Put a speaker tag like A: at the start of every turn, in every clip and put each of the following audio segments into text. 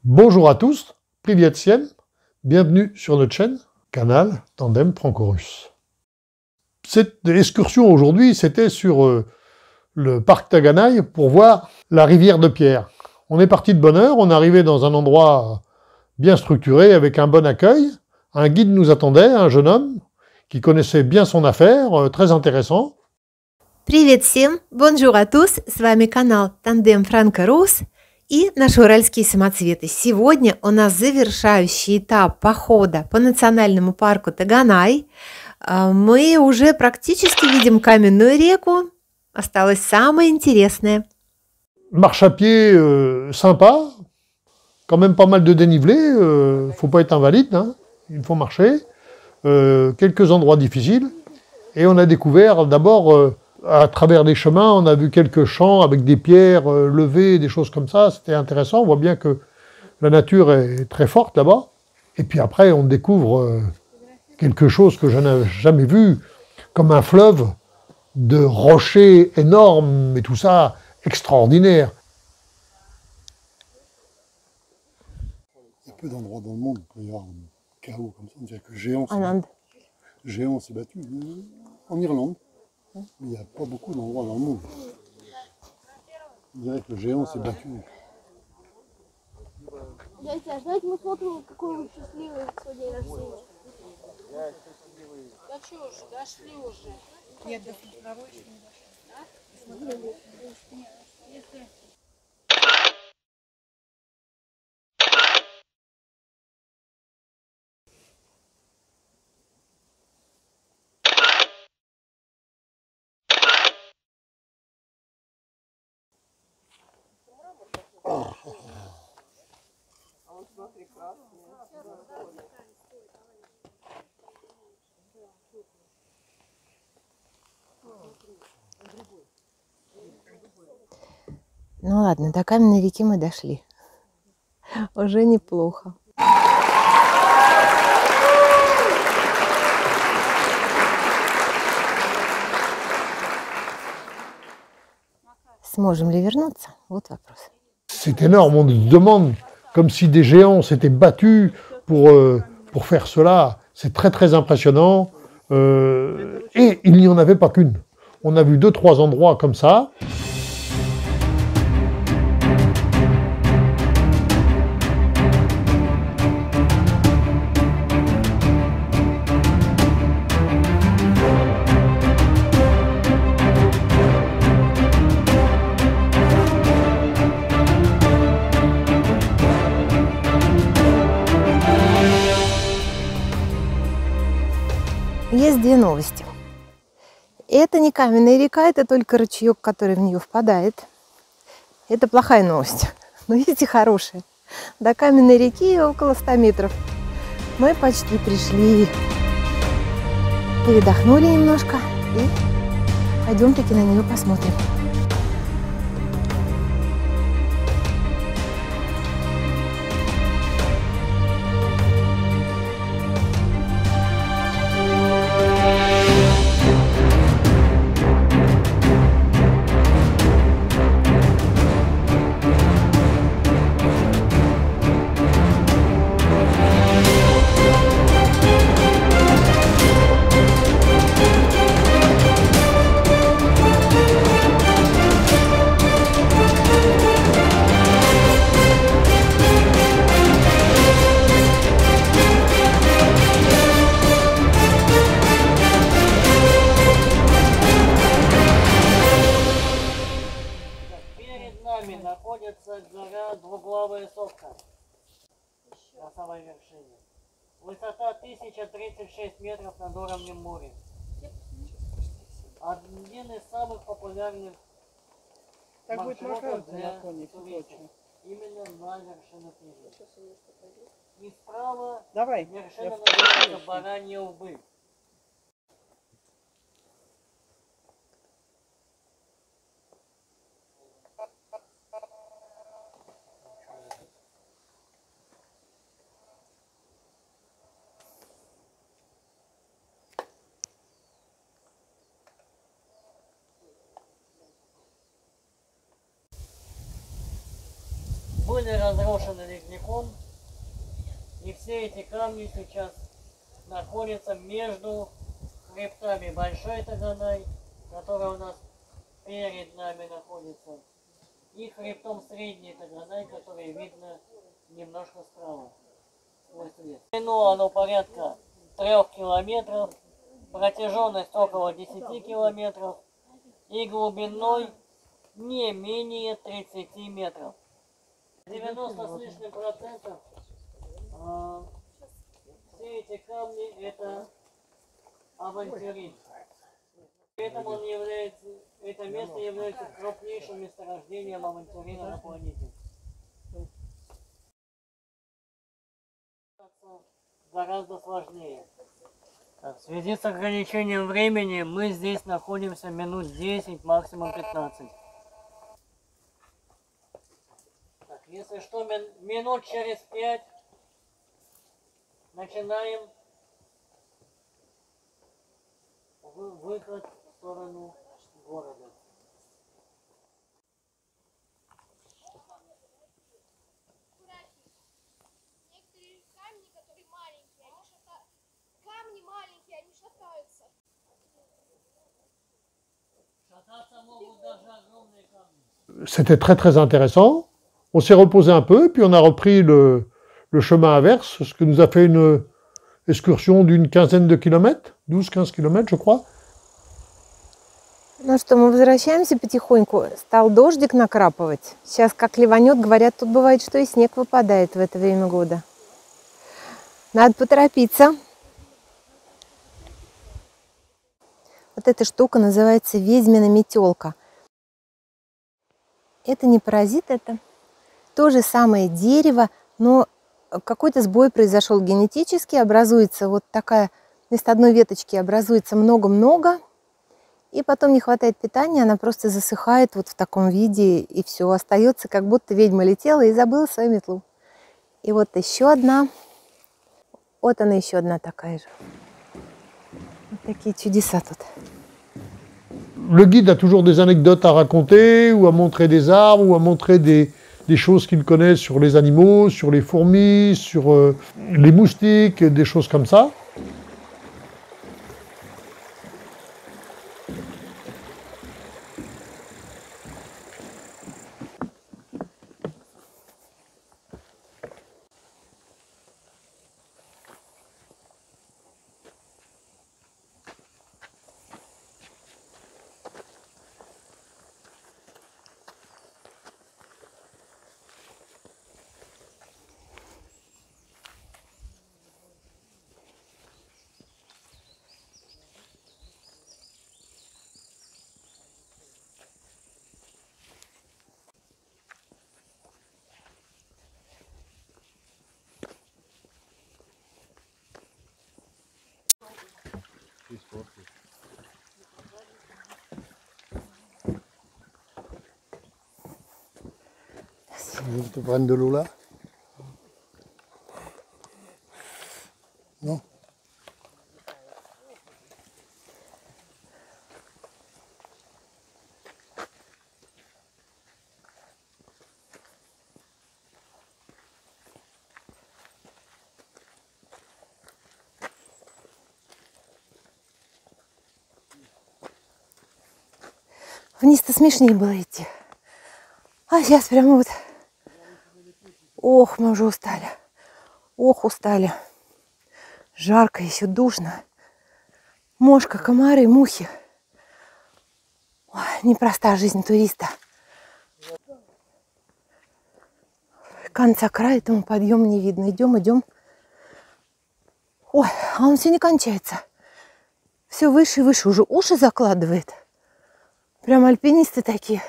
A: Bonjour à tous, Privyet Siem, bienvenue sur notre chaîne, canal Tandem Franco-Russe. Cette excursion aujourd'hui, c'était sur le parc Taganaï pour voir la rivière de Pierre. On est parti de bonne heure, on est arrivé dans un endroit bien structuré, avec un bon accueil. Un guide nous attendait, un jeune homme, qui connaissait bien son affaire, très intéressant.
B: Привет всем! Bonjour à tous! С вами канал Тандем Франко-Рус и наши уральские самоцветы. Сегодня у нас завершающий этап похода по национальному парку Таганай. Мы уже практически видим каменную реку. Осталось самое интересное.
A: Marche à pied sympa, quand même pas mal de dénivelé, faut pas être invalide, hein, il faut marcher. Quelques endroits difficiles. Et on a découvert d'abord, à travers les chemins, on a vu quelques champs avec des pierres levées, des choses comme ça. C'était intéressant. On voit bien que la nature est très forte là-bas. Et puis après, on découvre quelque chose que je n'avais jamais vu, comme un fleuve de rochers énormes et tout ça, extraordinaire.
C: Il y a peu d'endroits dans le monde où il peut y avoir un chaos comme ça. On dirait que Géant s'est battu. En Irlande, mais il n'y a pas beaucoup d'endroits dans le monde. On dirait que le Géant s'est battu.
D: Дядя, знаете, мы смотрим, какой вы счастливый сегодня день рождения.
E: Да что ж, дошли уже. Нет, до второй еще не дошли. Если...
B: Ну ладно, до каменной реки мы дошли. Уже неплохо. Сможем ли вернуться? Вот вопрос.
A: C'est énorme, on nous demande comme si des géants s'étaient battus pour faire cela. C'est très très impressionnant. Et il n'y en avait pas qu'une. On a vu 2-3 endroits comme ça.
B: Есть две новости. Это не каменная река, это только ручеек, который в нее впадает. Это плохая новость, но есть и хорошая. До каменной реки около 100 метров. Мы почти пришли. Передохнули немножко и пойдем-таки на нее посмотрим.
E: Находится гора Двуглавая Сопка на самой вершине. Высота 1036 метров над уровнем моря. Один из самых популярных маршрутов для туристов. Именно на вершину Пизы. И справа вершина называется Бараньи Лбы. были разрушены ледником, и все эти камни сейчас находятся между хребтами Большой Таганай, которая у нас перед нами находится, и хребтом Средний Таганай, который видно немножко справа. Длину оно порядка 3 километров, протяженность около 10 километров и глубиной не менее 30 метров. 90 с лишним процентов все эти камни это авантюрит. Поэтому это место является крупнейшим месторождением авантюрина на планете. Гораздо сложнее. Так, в связи с ограничением времени мы здесь находимся минут 10, максимум 15. Так, если что, минут через 5 начинаем выход в сторону города.
D: Некоторые камни, которые маленькие, они шатаются. Камни маленькие, они шатаются.
E: Шататься могут даже огромные камни.
A: C'était très très intéressant. On s'est reposé un peu, puis on a repris le chemin inverse, ce que nous a fait une excursion d'une quinzaine de kilomètres, 12-15 kilomètres, je crois.
B: Ну что, мы возвращаемся потихоньку. Стал дождик накрапывать. Сейчас как ливанет, говорят, тут бывает, что и снег выпадает в это время года. Надо поторопиться. Вот эта штука называется ведьмина метелка. Это не паразит, это то же самое дерево, но какой-то сбой произошел генетически, образуется вот такая, вместо одной веточки образуется много-много, и потом не хватает питания, она просто засыхает вот в таком виде, и все, остается, как будто ведьма летела и забыла свою метлу. И вот еще одна, вот она еще одна такая же. Вот такие чудеса тут.
A: Le guide a toujours des anecdotes à raconter, ou à montrer des arbres, ou à montrer des choses qu'il connaît sur les animaux, sur les fourmis, sur les moustiques, des choses comme ça.
C: Je te prendre de l'eau là? Non?
B: Вниз-то смешнее было идти. А сейчас прямо вот... Ох, мы уже устали. Ох, устали. Жарко, еще душно. Мошка, комары, мухи. Ой, непростая жизнь туриста. Конца края этому подъему не видно. Идем, идем. Ой, а он все не кончается. Все выше и выше. Уже уши закладывает. Прям альпинисты такие.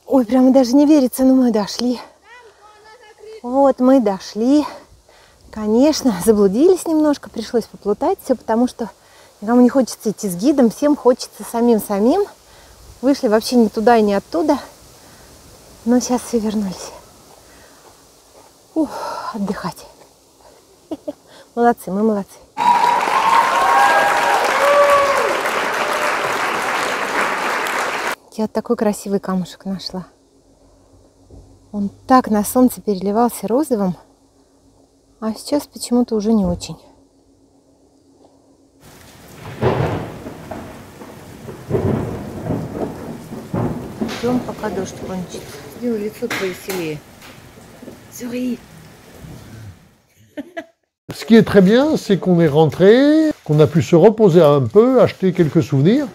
B: Ой, прямо даже не верится, но мы дошли. Вот мы дошли. Конечно, заблудились немножко, пришлось поплутать. Все потому, что никому не хочется идти с гидом, всем хочется самим. Вышли вообще не туда и не оттуда. Но сейчас все вернулись. Ух, отдыхать. Молодцы, мы молодцы. Я вот такой красивый камушек нашла. Он так на солнце переливался розовым, а сейчас почему-то уже не очень. Ждем, пока дождь кончится. Сделай лицо повеселее. Souris.
A: Ce qui est très bien, c'est qu'on est rentré, qu'on a pu se reposer un peu, acheter quelques souvenirs,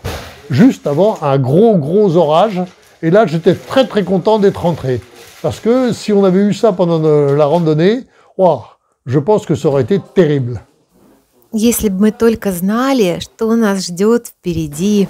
A: juste avant un gros orage. Et là, j'étais très content d'être rentré. Parce que si on avait eu ça pendant la randonnée, wow, je pense que ça aurait été terrible.
B: Если бы мы только знали, что нас ждет впереди.